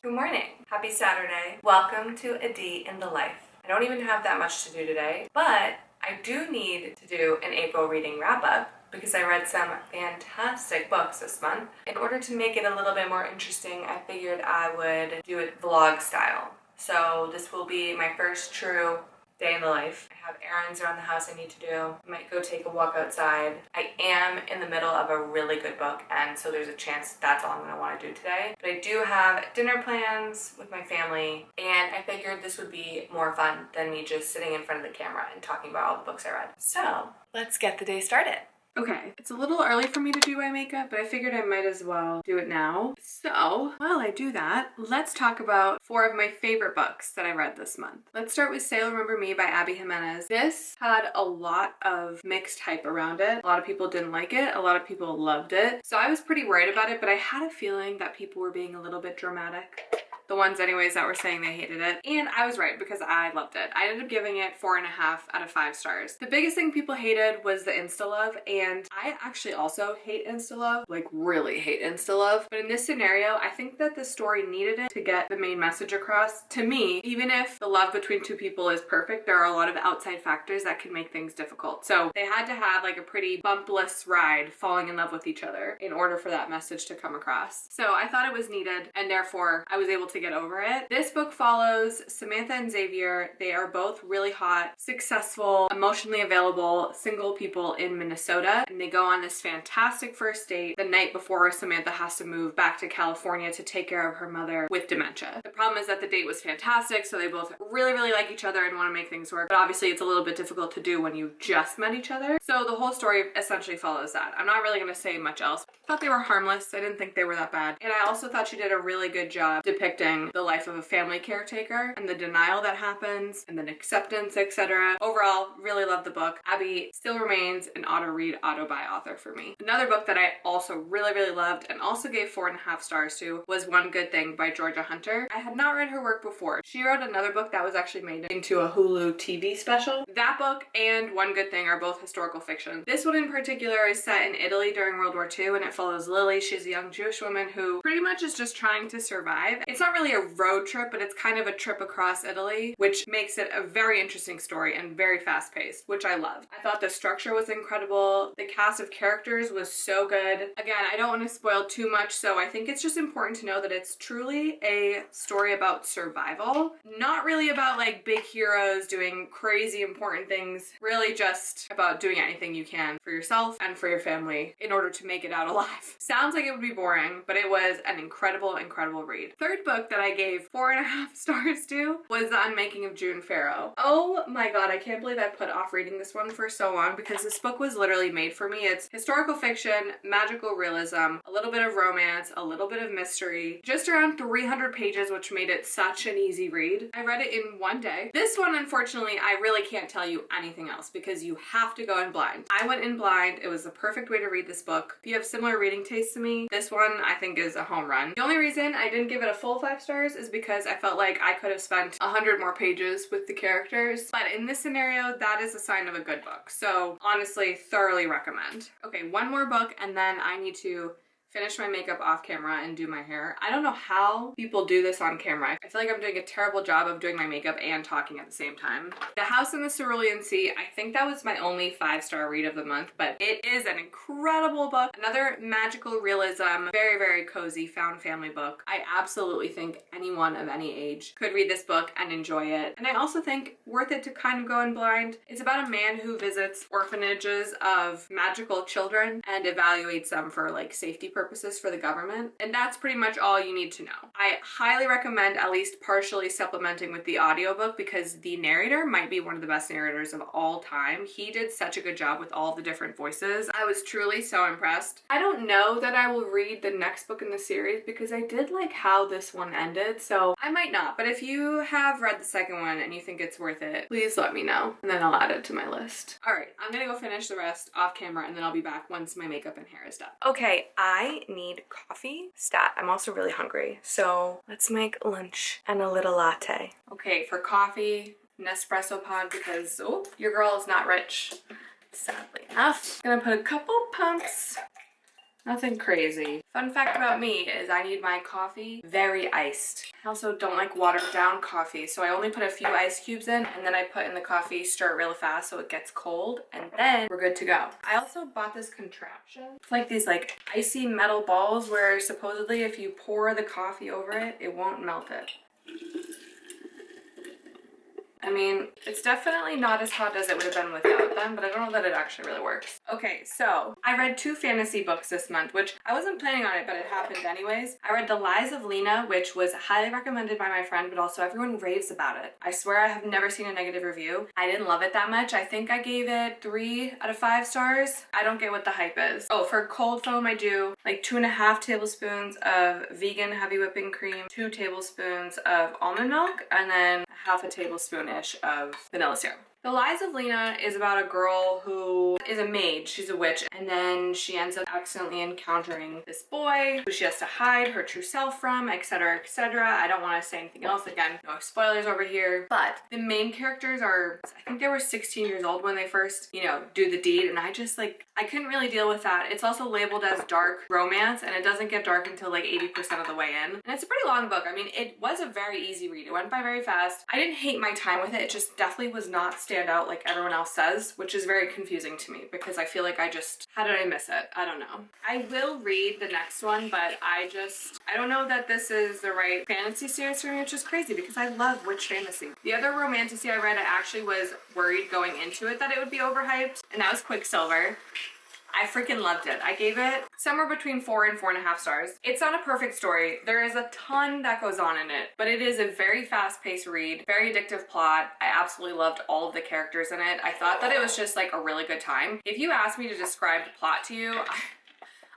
Good morning. Happy Saturday. Welcome to A D in the Life. I don't even have that much to do today, but I do need to do an April reading wrap up because I read some fantastic books this month. In order to make it a little bit more interesting, I figured I would do it vlog style. So this will be my first true day in the life. I have errands around the house I need to do. I might go take a walk outside. I am in the middle of a really good book, and so there's a chance that's all I'm going to want to do today. But I do have dinner plans with my family, and I figured this would be more fun than me just sitting in front of the camera and talking about all the books I read. So let's get the day started. Okay, it's a little early for me to do my makeup, but I figured I might as well do it now. So, while I do that, let's talk about 4 of my favorite books that I read this month. Let's start with Say Remember Me by Abby Jimenez. This had a lot of mixed hype around it. A lot of people didn't like it, a lot of people loved it. So I was pretty worried about it, but I had a feeling that people were being a little bit dramatic. The ones anyways that were saying they hated it. And I was right because I loved it. I ended up giving it 4.5 out of 5 stars. The biggest thing people hated was the insta-love, and I actually also hate insta-love, like really hate insta-love. But in this scenario, I think that the story needed it to get the main message across. To me, even if the love between 2 people is perfect, there are a lot of outside factors that can make things difficult. So they had to have like a pretty bumpless ride falling in love with each other in order for that message to come across. So I thought it was needed, and therefore I was able to get over it. This book follows Samantha and Xavier. They are both really hot, successful, emotionally available, single people in Minnesota, and they go on this fantastic first date the night before Samantha has to move back to California to take care of her mother with dementia. The problem is that the date was fantastic, so they both really like each other and want to make things work, but obviously it's a little bit difficult to do when you just met each other. So the whole story essentially follows that. I'm not really going to say much else. I thought they were harmless. I didn't think they were that bad. And I also thought she did a really good job depicting the life of a family caretaker and the denial that happens and then acceptance, etc. Overall, really love the book. Abby still remains an auto-read, auto-buy author for me. Another book that I also really loved and also gave 4.5 stars to was One Good Thing by Georgia Hunter. I had not read her work before. She wrote another book that was actually made into a Hulu TV special. That book and One Good Thing are both historical fiction. This one in particular is set in Italy during World War II, and it follows Lily. She's a young Jewish woman who pretty much is just trying to survive. It's not really a road trip, but it's kind of a trip across Italy, which makes it a very interesting story and very fast-paced, which I love. I thought the structure was incredible. The cast of characters was so good. Again, I don't want to spoil too much, so I think it's just important to know that it's truly a story about survival, not really about like big heroes doing crazy important things, really just about doing anything you can for yourself and for your family in order to make it out alive. Sounds like it would be boring, but it was an incredible read. Third book that I gave 4.5 stars to was The Unmaking of June Farrow. Oh my god, I can't believe I put off reading this one for so long because this book was literally made for me. It's historical fiction, magical realism, a little bit of romance, a little bit of mystery, just around 300 pages, which made it such an easy read. I read it in one day. This one, unfortunately, I really can't tell you anything else because you have to go in blind. I went in blind. It was the perfect way to read this book. If you have similar reading tastes to me, this one I think is a home run. The only reason I didn't give it a full 5 stars is because I felt like I could have spent 100 more pages with the characters, but in this scenario, that is a sign of a good book. So honestly, thoroughly recommend. Okay, one more book and then I need to finish my makeup off camera and do my hair. I don't know how people do this on camera. I feel like I'm doing a terrible job of doing my makeup and talking at the same time. The House in the Cerulean Sea, I think that was my only 5-star read of the month, but it is an incredible book. Another magical realism, very cozy found family book. I absolutely think anyone of any age could read this book and enjoy it. And I also think worth it to kind of go in blind. It's about a man who visits orphanages of magical children and evaluates them for like safety purposes for the government, and that's pretty much all you need to know. I highly recommend at least partially supplementing with the audiobook because the narrator might be one of the best narrators of all time. He did such a good job with all the different voices. I was truly so impressed. I don't know that I will read the next book in the series because I did like how this one ended, so I might not, but if you have read the second one and you think it's worth it, please let me know and then I'll add it to my list. Alright, I'm gonna go finish the rest off camera and then I'll be back once my makeup and hair is done. Okay, I need coffee. Stat, I'm also really hungry, so let's make lunch and a little latte. Okay, for coffee, Nespresso pod because, oh, your girl is not rich, sadly enough. Gonna put a couple pumps Nothing crazy. Fun fact about me is I need my coffee very iced. I also don't like watered down coffee, so I only put a few ice cubes in and then I put in the coffee, stir it really fast so it gets cold, and then we're good to go. I also bought this contraption. It's like these like icy metal balls where supposedly if you pour the coffee over it, it won't melt it. I mean, it's definitely not as hot as it would have been without them, but I don't know that it actually really works. Okay, so I read 2 fantasy books this month, which I wasn't planning on it, but it happened anyways. I read The Lies of Lena, which was highly recommended by my friend, but also everyone raves about it. I swear I have never seen a negative review. I didn't love it that much. I think I gave it 3 out of 5 stars. I don't get what the hype is. Oh, for cold foam, I do like 2.5 tablespoons of vegan heavy whipping cream, 2 tablespoons of almond milk, and then half a tablespoon of vanilla syrup. The Lies of Lena is about a girl who is a mage, she's a witch, and then she ends up accidentally encountering this boy who she has to hide her true self from, etc, etc. I don't want to say anything else, again, no spoilers over here, but the main characters are, I think they were 16 years old when they first, do the deed, and I couldn't really deal with that. It's also labeled as dark romance, and it doesn't get dark until like 80% of the way in, and it's a pretty long book. I mean, it was a very easy read. It went by very fast. I didn't hate my time with it. It just definitely was not stand out like everyone else says, which is very confusing to me because I feel like how did I miss it? I don't know. I will read the next one, but I don't know that this is the right fantasy series for me, which is crazy because I love witch fantasy. The other romantasy I read, I actually was worried going into it that it would be overhyped, and that was Quicksilver. I freaking loved it. I gave it somewhere between 4 and 4.5 stars. It's not a perfect story. There is a ton that goes on in it, but it is a very fast-paced read, very addictive plot. I absolutely loved all of the characters in it. I thought that it was just like a really good time. If you asked me to describe the plot to you,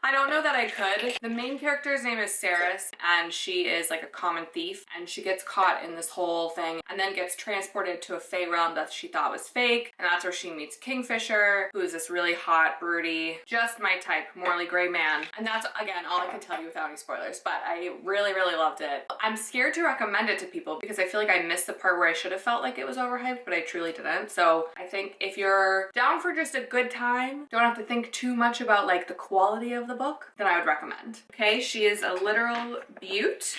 I don't know that I could. The main character's name is Cerulean, and she is like a common thief, and she gets caught in this whole thing and then gets transported to a fae realm that she thought was fake, and that's where she meets Kingfisher, who is this really hot, broody, just my type, morally gray man. And that's, again, all I can tell you without any spoilers, but I really, really loved it. I'm scared to recommend it to people because I feel like I missed the part where I should have felt like it was overhyped, but I truly didn't. So I think if you're down for just a good time, don't have to think too much about like the quality of the book, then I would recommend. Okay, she is a literal beaut.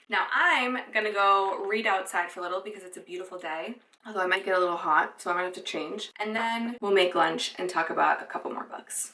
Now I'm gonna go read outside for a little because it's a beautiful day. Although I might get a little hot, so I might have to change. And then we'll make lunch and talk about a couple more books.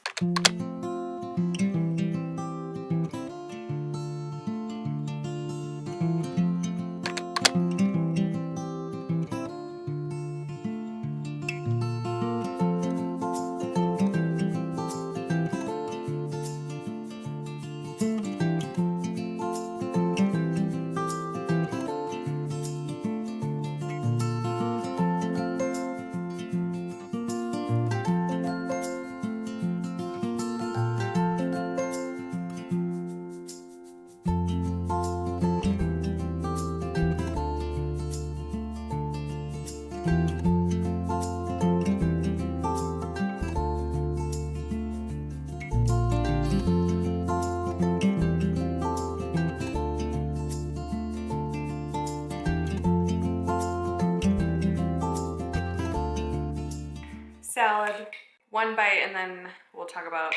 Salad, one bite, and then we'll talk about.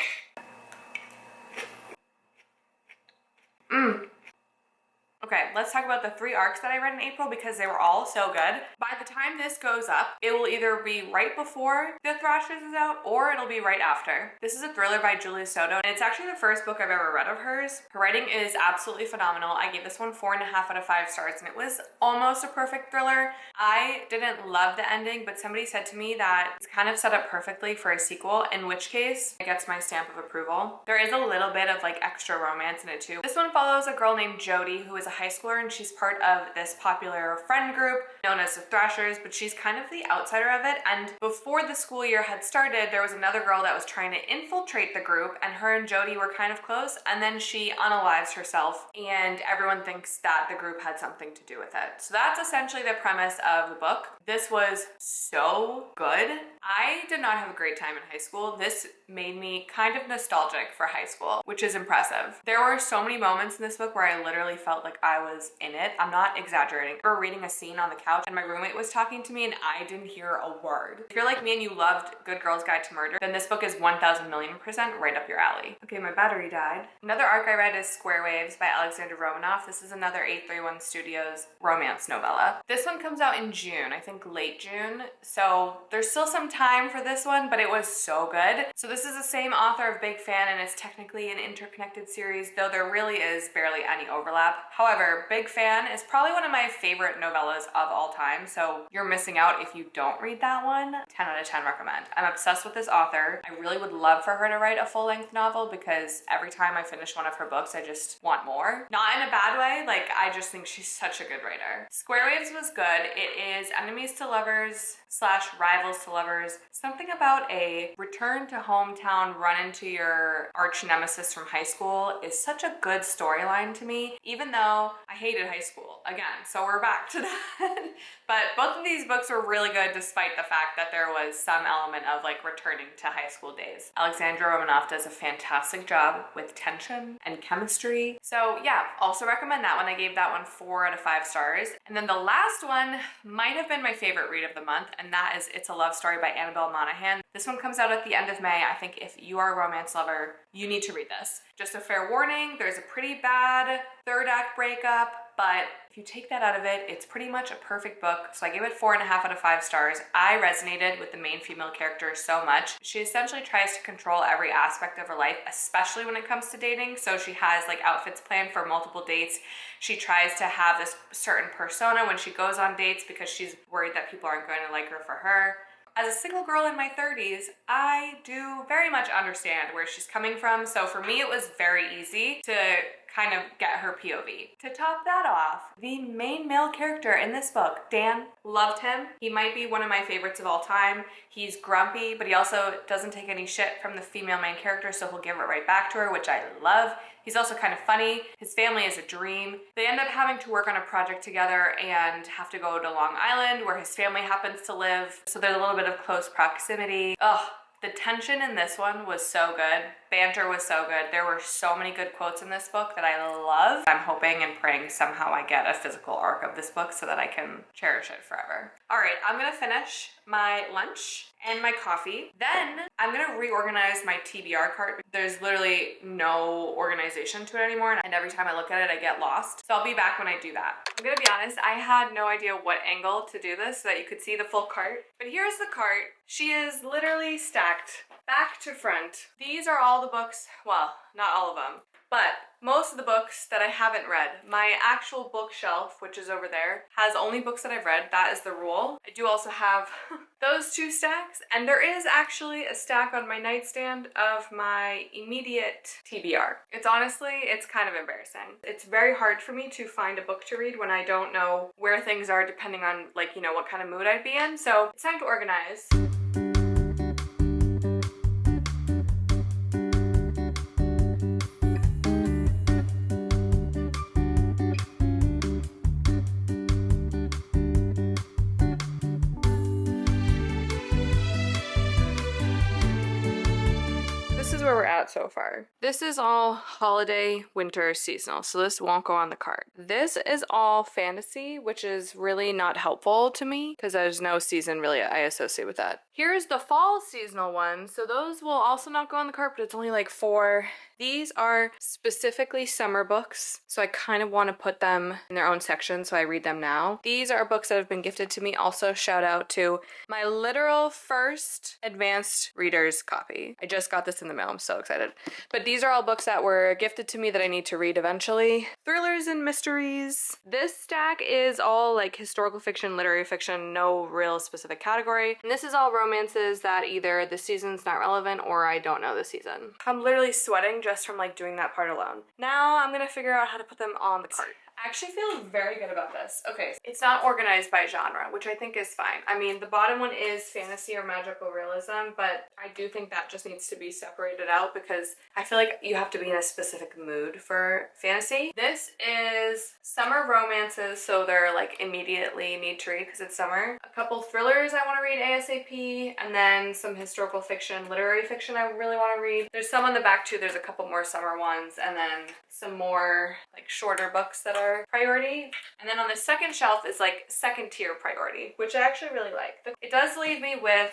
Okay, let's talk about the 3 arcs that I read in April because they were all so good. By the time this goes up, it will either be right before the Thrashers is out or it'll be right after. This is a thriller by Soto, and it's actually the first book I've ever read of hers. Her writing is absolutely phenomenal. I gave this one 4.5 out of 5 stars, and it was almost a perfect thriller. I didn't love the ending, but somebody said to me that it's kind of set up perfectly for a sequel, in which case it gets my stamp of approval. There is a little bit of like extra romance in it too. This one follows a girl named Jody who is a high schooler, and she's part of this popular friend group known as the Thrashers, but she's kind of the outsider of it. And before the school year had started, there was another girl that was trying to infiltrate the group, and her and Jody were kind of close, and then she unalives herself, and everyone thinks that the group had something to do with it. So that's essentially the premise of the book. This was so good. I did not have a great time in high school. This made me kind of nostalgic for high school, which is impressive. There were so many moments in this book where I literally felt like I was in it. I'm not exaggerating. We were reading a scene on the couch and my roommate was talking to me and I didn't hear a word. If you're like me and you loved Good Girl's Guide to Murder, then this book is 1000,000,000% right up your alley. Okay, my battery died. Another arc I read is Square Waves by Alexandra Romanoff. This is another 831 Studios romance novella. This one comes out in June, I think late June, so there's still some time for this one, but it was so good. So this is the same author of Big Fan and it's technically an interconnected series, though there really is barely any overlap. However, Big Fan is probably one of my favorite novellas of all time, so you're missing out if you don't read that one. 10 out of 10 recommend. I'm obsessed with this author. I really would love for her to write a full-length novel because every time I finish one of her books, I just want more. Not in a bad way, like I just think she's such a good writer. Square Waves was good. It is enemies to lovers / rivals to lovers. Something about a return to hometown, run into your arch nemesis from high school is such a good storyline to me, even though I hated high school again, so we're back to that. But both of these books were really good despite the fact that there was some element of like returning to high school days. Alexandra Romanoff does a fantastic job with tension and chemistry. So yeah, also recommend that one. I gave that one 4 out of 5 stars. And then the last one might have been my favorite read of the month, and that is It's a Love Story by Annabel Monaghan. This one comes out at the end of May. I think if you are a romance lover, you need to read this. Just a fair warning, there's a pretty bad third act breakup, but if you take that out of it, it's pretty much a perfect book. So I gave it 4.5 out of 5 stars. I resonated with the main female character so much. She essentially tries to control every aspect of her life, especially when it comes to dating. So she has like outfits planned for multiple dates. She tries to have this certain persona when she goes on dates because she's worried that people aren't going to like her for her. As a single girl in my 30s, I do very much understand where she's coming from. So for me, it was very easy to kind of get her POV. To top that off, the main male character in this book, Dan, loved him. He might be one of my favorites of all time. He's grumpy, but he also doesn't take any shit from the female main character, so he'll give it right back to her, which I love. He's also kind of funny. His family is a dream. They end up having to work on a project together and have to go to Long Island where his family happens to live. So there's a little bit of close proximity. Ugh. The tension in this one was so good. Banter was so good. There were so many good quotes in this book that I love. I'm hoping and praying somehow I get a physical arc of this book so that I can cherish it forever. All right, I'm gonna finish my lunch and my coffee. Then I'm gonna reorganize my TBR cart. There's literally no organization to it anymore, and every time I look at it, I get lost. So I'll be back when I do that. I'm gonna be honest, I had no idea what angle to do this so that you could see the full cart. But here's the cart. She is literally stacked back to front. These are all the books, well, not all of them, but most of the books that I haven't read. My actual bookshelf, which is over there, has only books that I've read. That is the rule. I do also have those 2 stacks, and there is actually a stack on my nightstand of my immediate TBR. It's kind of embarrassing. It's very hard for me to find a book to read when I don't know where things are depending on, like, you know, what kind of mood I'd be in. So it's time to organize. Where we're at so far. This is all holiday, winter, seasonal, so this won't go on the card. This is all fantasy, which is really not helpful to me because there's no season really I associate with that. Here's the fall seasonal one, so those will also not go on the card, but it's only like 4. These are specifically summer books, so I kind of want to put them in their own section, so I read them now. These are books that have been gifted to me. Also, shout out to my literal first advanced reader's copy. I just got this in the mail. I'm so excited. But these are all books that were gifted to me that I need to read eventually. Thrillers and mysteries. This stack is all like historical fiction, literary fiction, no real specific category. And this is all romances that either the season's not relevant or I don't know the season. I'm literally sweating just from like doing that part alone. Now I'm gonna figure out how to put them on the cart. I actually feel very good about this. Okay, it's not organized by genre, which I think is fine. I mean, the bottom one is fantasy or magical realism, but I do think that just needs to be separated out because I feel like you have to be in a specific mood for fantasy. This is summer romances, so they're like immediately need to read because it's summer. A couple thrillers I want to read ASAP, and then some historical fiction, literary fiction I really want to read. There's some on the back too. There's a couple more summer ones, and then some more like shorter books that are priority. And then on the second shelf is like second tier priority, which I actually really like. It does leave me with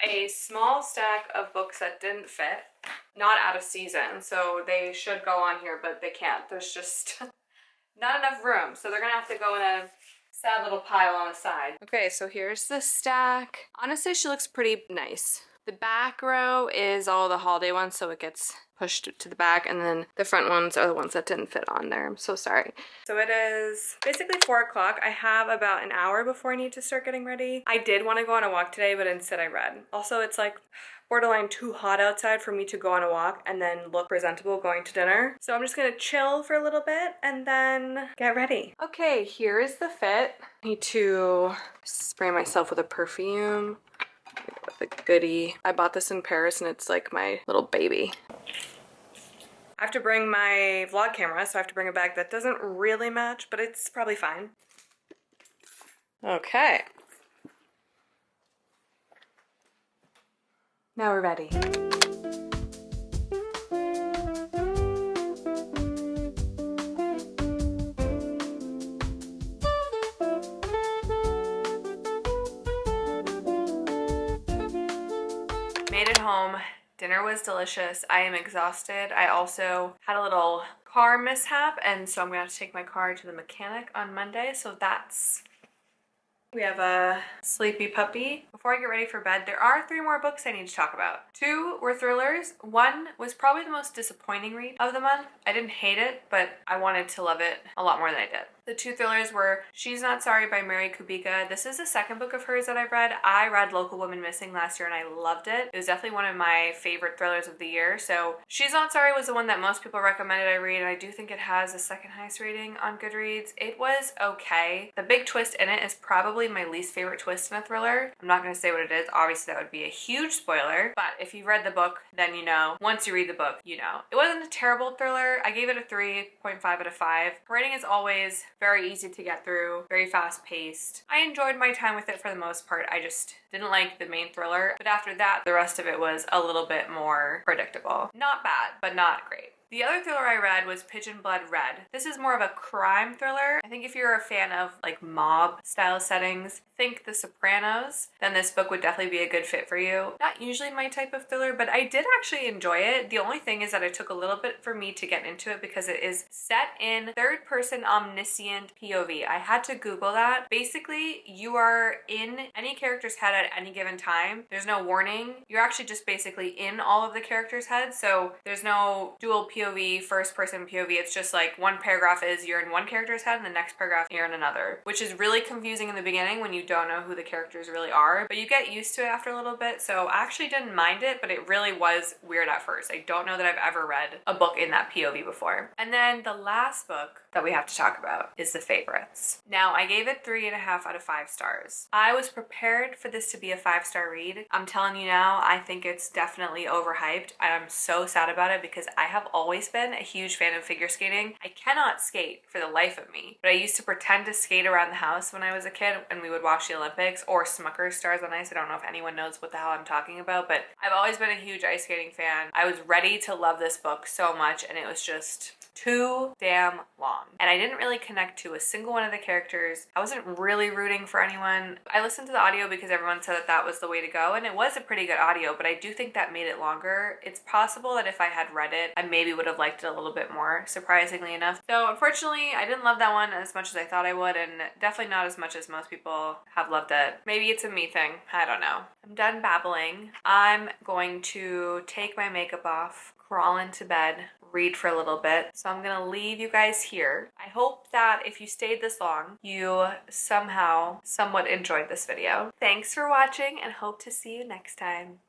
a small stack of books that didn't fit, not out of season, so they should go on here, but they can't. There's just not enough room, so they're gonna have to go in a sad little pile on the side. Okay, so here's the stack. Honestly, she looks pretty nice. The back row is all the holiday ones, so it gets pushed to the back, and then the front ones are the ones that didn't fit on there. I'm so sorry. So it is basically 4 o'clock. I have about an hour before I need to start getting ready. I did want to go on a walk today, but instead I read. Also, it's like borderline too hot outside for me to go on a walk and then look presentable going to dinner. So I'm just gonna chill for a little bit and then get ready. Okay, here is the fit. I need to spray myself with a perfume. The goodie. I bought this in Paris and it's like my little baby. I have to bring my vlog camera, so I have to bring a bag that doesn't really match, but it's probably fine. Okay. Now we're ready. Made it home. Dinner was delicious. I am exhausted. I also had a little car mishap, and so I'm gonna have to take my car to the mechanic on Monday, so that's... We have a sleepy puppy. Before I get ready for bed, there are 3 more books I need to talk about. 2 were thrillers. 1 was probably the most disappointing read of the month. I didn't hate it, but I wanted to love it a lot more than I did. The 2 thrillers were She's Not Sorry by Mary Kubica. This is the second book of hers that I've read. I read Local Woman Missing last year and I loved it. It was definitely one of my favorite thrillers of the year. So She's Not Sorry was the one that most people recommended I read, and I do think it has the second highest rating on Goodreads. It was okay. The big twist in it is probably my least favorite twist in a thriller. I'm not going to say what it is. Obviously that would be a huge spoiler, but if you've read the book, then you know. Once you read the book, you know. It wasn't a terrible thriller. I gave it a 3.5 out of 5. Her rating is always very easy to get through, very fast paced. I enjoyed my time with it for the most part. I just didn't like the main thriller, but after that, the rest of it was a little bit more predictable. Not bad, but not great. The other thriller I read was Pigeon Blood Red. This is more of a crime thriller. I think if you're a fan of like mob style settings, think The Sopranos, then this book would definitely be a good fit for you. Not usually my type of thriller, but I did actually enjoy it. The only thing is that it took a little bit for me to get into it because it is set in third person omniscient POV. I had to Google that. Basically, you are in any character's head at any given time. There's no warning. You're actually just basically in all of the characters' heads, so there's no dual POV, first person POV. It's just like one paragraph is you're in one character's head and the next paragraph you're in another, which is really confusing in the beginning when you don't know who the characters really are, but you get used to it after a little bit. So I actually didn't mind it, but it really was weird at first. I don't know that I've ever read a book in that POV before. And then the last book that we have to talk about is The Favorites. Now, I gave it 3.5 out of 5 stars. I was prepared for this to be a 5-star read. I'm telling you now, I think it's definitely overhyped. I'm so sad about it because I have always been a huge fan of figure skating. I cannot skate for the life of me, but I used to pretend to skate around the house when I was a kid and we would watch the Olympics or Smucker's Stars on Ice. I don't know if anyone knows what the hell I'm talking about, but I've always been a huge ice skating fan. I was ready to love this book so much, and it was just too damn long. And I didn't really connect to a single one of the characters. I wasn't really rooting for anyone. I listened to the audio because everyone said that that was the way to go, and it was a pretty good audio, but I do think that made it longer. It's possible that if I had read it, I maybe would have liked it a little bit more, surprisingly enough. So unfortunately, I didn't love that one as much as I thought I would, and definitely not as much as most people have loved it. Maybe it's a me thing. I don't know. I'm done babbling. I'm going to take my makeup off, crawl into bed, read for a little bit. So I'm gonna leave you guys here. I hope that if you stayed this long, you somehow somewhat enjoyed this video. Thanks for watching and hope to see you next time.